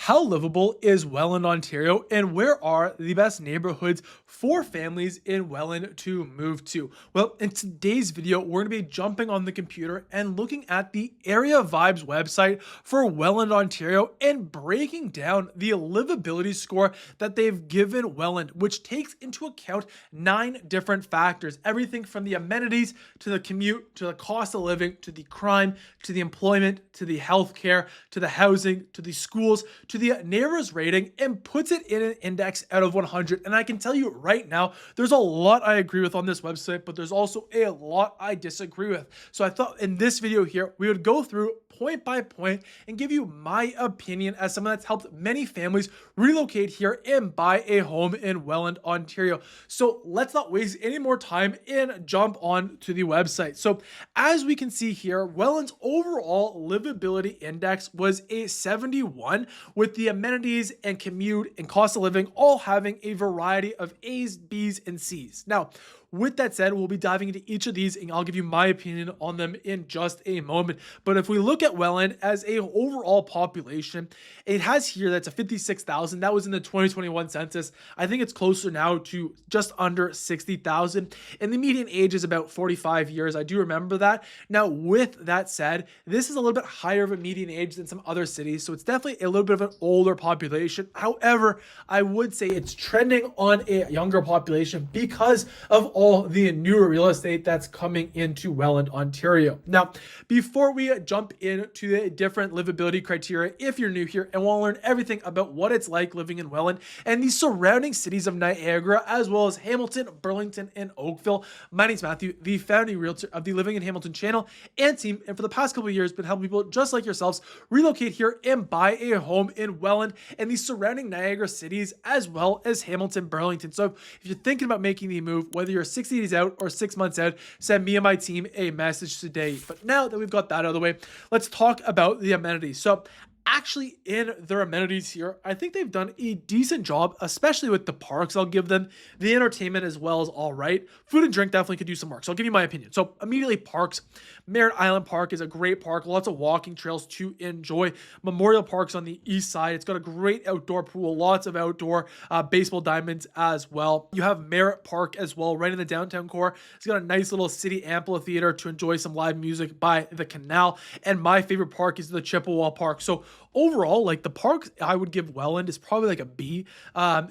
How livable is Welland, Ontario, and where are the best neighborhoods for families in Welland to move to? Well, in today's video, we're going to be jumping on the computer and looking at the AreaVibes website for Welland, Ontario, and breaking down the livability score that they've given Welland, which takes into account 9 different factors, everything from the amenities to the commute to the cost of living to the crime to the employment to the healthcare to the housing to the schools to the neighbors rating, and puts it in an index out of 100. And I can tell you right now, there's a lot I agree with on this website, but there's also a lot I disagree with. So I thought in this video here, we would go through point by point and give you my opinion as someone that's helped many families relocate here and buy a home in Welland, Ontario. So let's not waste any more time and jump on to the website. So as we can see here, Welland's overall livability index was a 71, with the amenities and commute and cost of living all having a variety of A's, B's, and C's. Now, with that said, we'll be diving into each of these and I'll give you my opinion on them in just a moment. But if we look at Welland as a overall population, it has here that's a 56,000. That was in the 2021 census. I think it's closer now to just under 60,000. And the median age is about 45 years. I do remember that. Now, with that said, this is a little bit higher of a median age than some other cities. So it's definitely a little bit of an older population. However, I would say it's trending on a younger population because of all the newer real estate that's coming into Welland, Ontario. Now, before we jump into the different livability criteria, if you're new here and want to learn everything about what it's like living in Welland and the surrounding cities of Niagara, as well as Hamilton, Burlington, and Oakville, my name's Matthew, the founding realtor of the Living in Hamilton channel and team, and for the past couple of years, been helping people just like yourselves relocate here and buy a home in Welland and the surrounding Niagara cities, as well as Hamilton, Burlington. So if you're thinking about making the move, whether you're 60 days out or 6 months out, send me and my team a message today. But now that we've got that out of the way, let's talk about the amenities. So actually in their amenities here, I think they've done a decent job, especially with the parks. I'll give them the entertainment as well as all right. Food and drink definitely could do some work. So I'll give you my opinion. So immediately parks. Merritt Island Park is a great park. Lots of walking trails to enjoy. Memorial Park's on the east side. It's got a great outdoor pool. Lots of outdoor baseball diamonds as well. You have Merritt Park as well, right in the downtown core. It's got a nice little city amphitheater to enjoy some live music by the canal. And my favorite park is the Chippewa Park. So overall, like the park I would give Welland is probably like a B,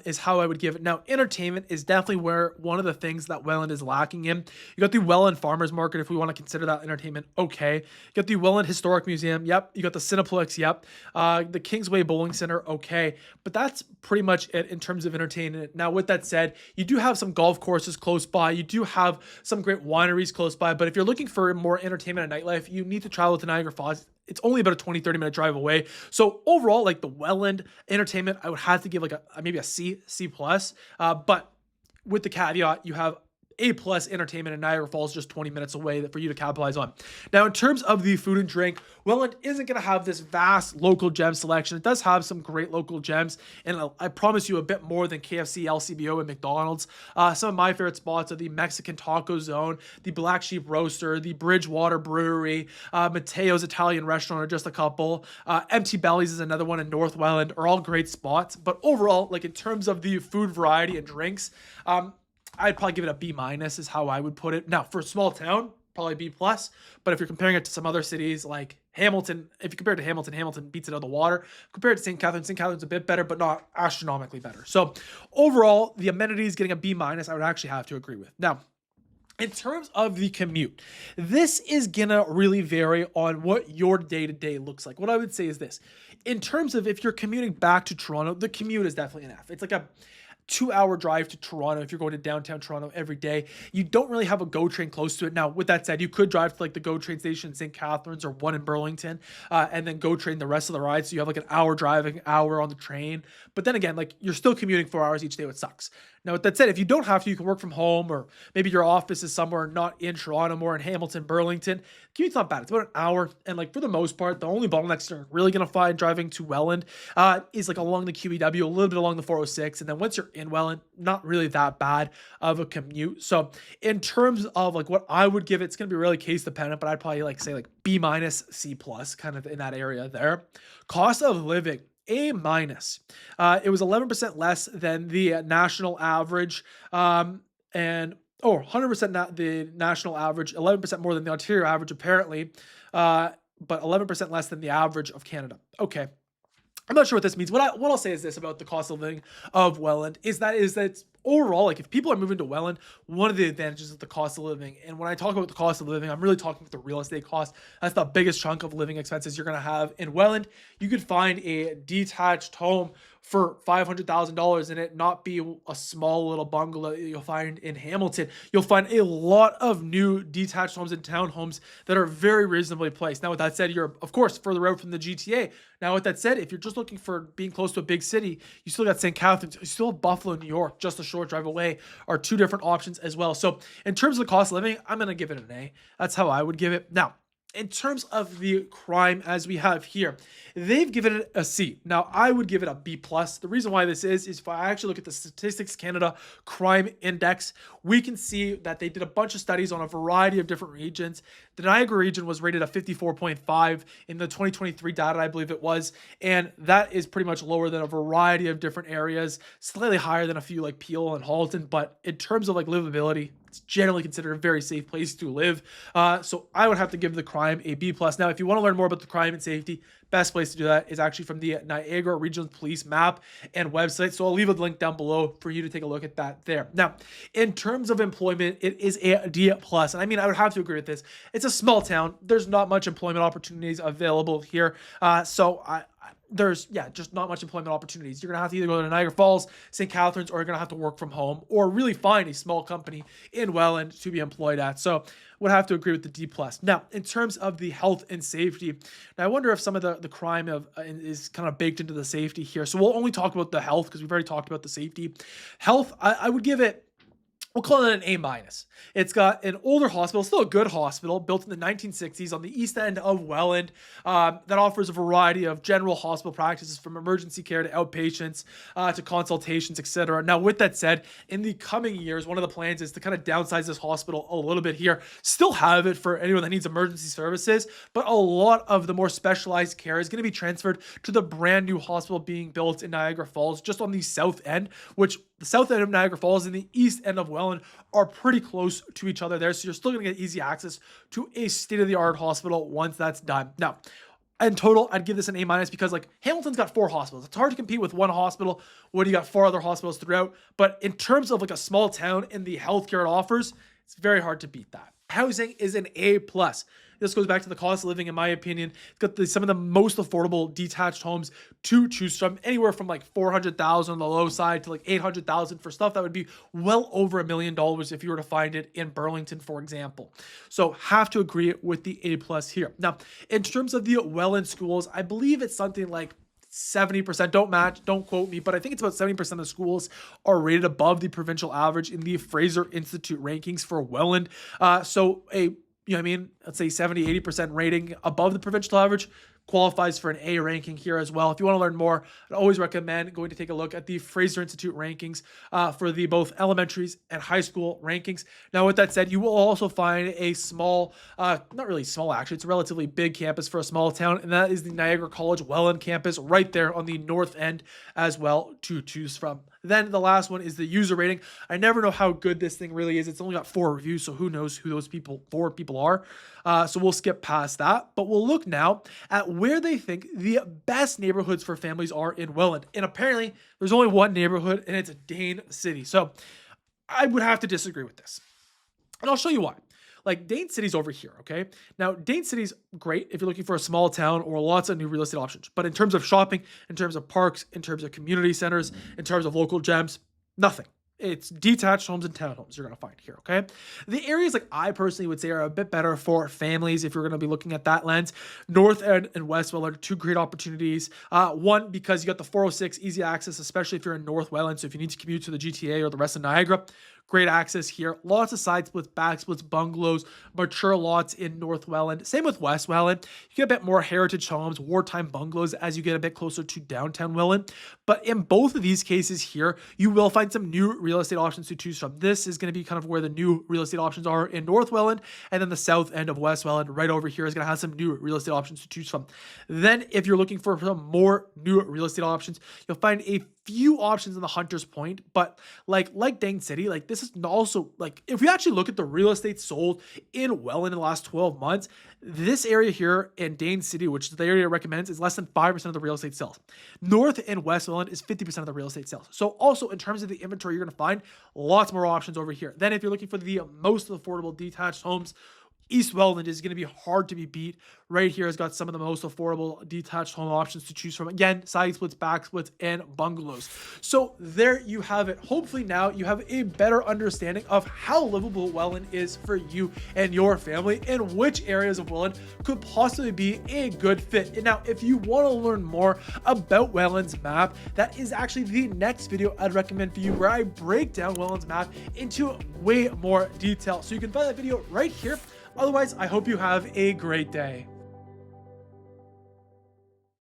is how I would give it. Now, entertainment is definitely where one of the things that Welland is lacking in. You got the Welland Farmers Market, if we want to consider that entertainment. Okay. You got the Welland Historic Museum. Yep. You got the Cineplex. Yep. The Kingsway Bowling Center. Okay. But that's pretty much it in terms of entertainment. Now, with that said, you do have some golf courses close by. You do have some great wineries close by. But if you're looking for more entertainment and nightlife, you need to travel to Niagara Falls. It's only about a 20-30 minute drive away. So overall, like the Welland entertainment, I would have to give like maybe a C, C plus. But with the caveat, you have A+ entertainment in Niagara Falls just 20 minutes away for you to capitalize on. Now, in terms of the food and drink, Welland isn't going to have this vast local gem selection. It does have some great local gems, and I promise you a bit more than KFC, LCBO, and McDonald's. Some of my favorite spots are the Mexican Taco Zone, the Black Sheep Roaster, the Bridgewater Brewery, Mateo's Italian Restaurant are just a couple. Empty Bellies is another one in North Welland, are all great spots. But overall, like in terms of the food variety and drinks, I'd probably give it a B- is how I would put it. Now, for a small town, probably B+. But if you're comparing it to some other cities like Hamilton, if you compare it to Hamilton, Hamilton beats it out of the water. Compared to St. Catharines, St. Catharines a bit better, but not astronomically better. So overall, the amenities getting a B- I would actually have to agree with. Now, in terms of the commute, this is gonna really vary on what your day-to-day looks like. What I would say is this. In terms of if you're commuting back to Toronto, the commute is definitely an F. It's like a 2-hour drive to Toronto if you're going to downtown Toronto every day. You don't really have a GO train close to it. Now, with that said, you could drive to like the GO train station in St. Catharines or one in Burlington, and then GO train the rest of the ride. So you have like an hour driving, hour on the train. But then again, like you're still commuting 4 hours each day, which sucks. Now, with that said, if you don't have to, you can work from home, or maybe your office is somewhere not in Toronto, more in Hamilton, Burlington. Commute's not bad. It's about an hour. And like for the most part, the only bottlenecks you're really going to find driving to Welland is like along the QEW, a little bit along the 406. And then once you're in Welland, not really that bad of a commute. So in terms of like what I would give it, it's going to be really case dependent, but I'd probably like say like B-, C+, kind of in that area there. Cost of living A minus. It was 11% less than the national average, and 100% not the national average, 11% more than the Ontario average, apparently, uh, but 11% less than the average of Canada. Okay. I'm not sure what this means. What I'll say is this about the cost of living of Welland is that it's overall, like, if people are moving to Welland, one of the advantages of the cost of living. And when I talk about the cost of living, I'm really talking about the real estate cost. That's the biggest chunk of living expenses you're gonna have in Welland. You could find a detached home for $500,000 in it, not be a small little bungalow that you'll find in Hamilton. You'll find a lot of new detached homes and townhomes that are very reasonably priced. Now, with that said, you're of course further out from the GTA. Now, with that said, if you're just looking for being close to a big city, you still got St. Catharines, you still have Buffalo, New York, just a short drive away, are two different options as well. So, in terms of the cost of living, I'm gonna give it an A. That's how I would give it. Now, in terms of the crime as we have here, they've given it a C. Now, I would give it a B plus. The reason why this is if I actually look at the Statistics Canada Crime Index, we can see that they did a bunch of studies on a variety of different regions. The Niagara region was rated a 54.5 in the 2023 data, I believe it was, and that is pretty much lower than a variety of different areas, slightly higher than a few like Peel and Halton, but in terms of like livability, it's generally considered a very safe place to live. So I would have to give the crime a B plus. Now, if you want to learn more about the crime and safety, best place to do that is actually from the Niagara Regional Police map and website. So I'll leave a link down below for you to take a look at that there. Now, in terms of employment, it is a D plus. And I mean, I would have to agree with this. It's a small town. There's not much employment opportunities available here. There's just not much employment opportunities. You're gonna have to either go to Niagara Falls, St. Catharines, or you're gonna have to work from home, or really find a small company in Welland to be employed at. So would have to agree with the D plus. Now, in terms of the health and safety, now I wonder if some of the crime is kind of baked into the safety here. So we'll only talk about the health because we've already talked about the safety. Health, I would give it, we'll call it an A minus. It's got an older hospital, still a good hospital, built in the 1960s on the east end of Welland, that offers a variety of general hospital practices from emergency care to outpatients to consultations, etc. Now, with that said, in the coming years, one of the plans is to kind of downsize this hospital a little bit here, still have it for anyone that needs emergency services, but a lot of the more specialized care is going to be transferred to the brand new hospital being built in Niagara Falls, just on the south end, which the south end of Niagara Falls and the east end of Welland are pretty close to each other there. So you're still going to get easy access to a state-of-the-art hospital once that's done. Now, in total, I'd give this an A minus because like Hamilton's got 4 hospitals. It's hard to compete with one hospital when you got 4 other hospitals throughout. But in terms of like a small town and the healthcare it offers, it's very hard to beat that. Housing is an A plus. This goes back to the cost of living, in my opinion. It's got some of the most affordable detached homes to choose from, anywhere from like 400,000 on the low side to like 800,000 for stuff that would be well over $1 million if you were to find it in Burlington, for example. So have to agree with the A plus here. Now, in terms of the Welland schools, I believe it's something like 70%, don't quote me, but I think it's about 70% of schools are rated above the provincial average in the Fraser Institute rankings for Welland. Let's say 70, 80% rating above the provincial average qualifies for an A ranking here as well. If you want to learn more, I'd always recommend going to take a look at the Fraser Institute rankings for the both elementaries and high school rankings. Now, with that said, you will also find a small, not really small actually, it's a relatively big campus for a small town, and that is the Niagara College Welland campus right there on the north end as well to choose from. Then the last one is the user rating. I never know how good this thing really is. It's only got 4 reviews, so who knows who those 4 people are. So we'll skip past that, but we'll look now at where they think the best neighborhoods for families are in Welland. And apparently there's only one neighborhood, and it's Dane City. So I would have to disagree with this. And I'll show you why. Like, Dane City's over here, okay? Now, Dane City's great if you're looking for a small town or lots of new real estate options. But in terms of shopping, in terms of parks, in terms of community centers, in terms of local gems, nothing. It's detached homes and townhomes you're going to find here, okay? The areas like I personally would say are a bit better for families if you're going to be looking at that lens. North End and West Welland are 2 great opportunities. One, because you got the 406 easy access, especially if you're in North Welland. So if you need to commute to the GTA or the rest of Niagara, great access here. Lots of side splits, back splits, bungalows, mature lots in North Welland. Same with West Welland. You get a bit more heritage homes, wartime bungalows as you get a bit closer to downtown Welland. But in both of these cases here, you will find some new real estate options to choose from. This is going to be kind of where the new real estate options are in North Welland, and then the south end of West Welland right over here is going to have some new real estate options to choose from. Then if you're looking for some more new real estate options, you'll find a few options in the Hunters Point, but like Dane City, like this is also like if we actually look at the real estate sold in Welland in the last 12 months, this area here in Dane City, which the area recommends, is less than 5% of the real estate sales. North and West Welland is 50% of the real estate sales. So also in terms of the inventory, you're going to find lots more options over here. Then if you're looking for the most affordable detached homes, East Welland is going to be hard to be beat. Right here has got some of the most affordable detached home options to choose from. Again, side splits, back splits, and bungalows. So there you have it. Hopefully now you have a better understanding of how livable Welland is for you and your family, and which areas of Welland could possibly be a good fit. And now, if you want to learn more about Welland's map, that is actually the next video I'd recommend for you, where I break down Welland's map into way more detail. So you can find that video right here. Otherwise, I hope you have a great day.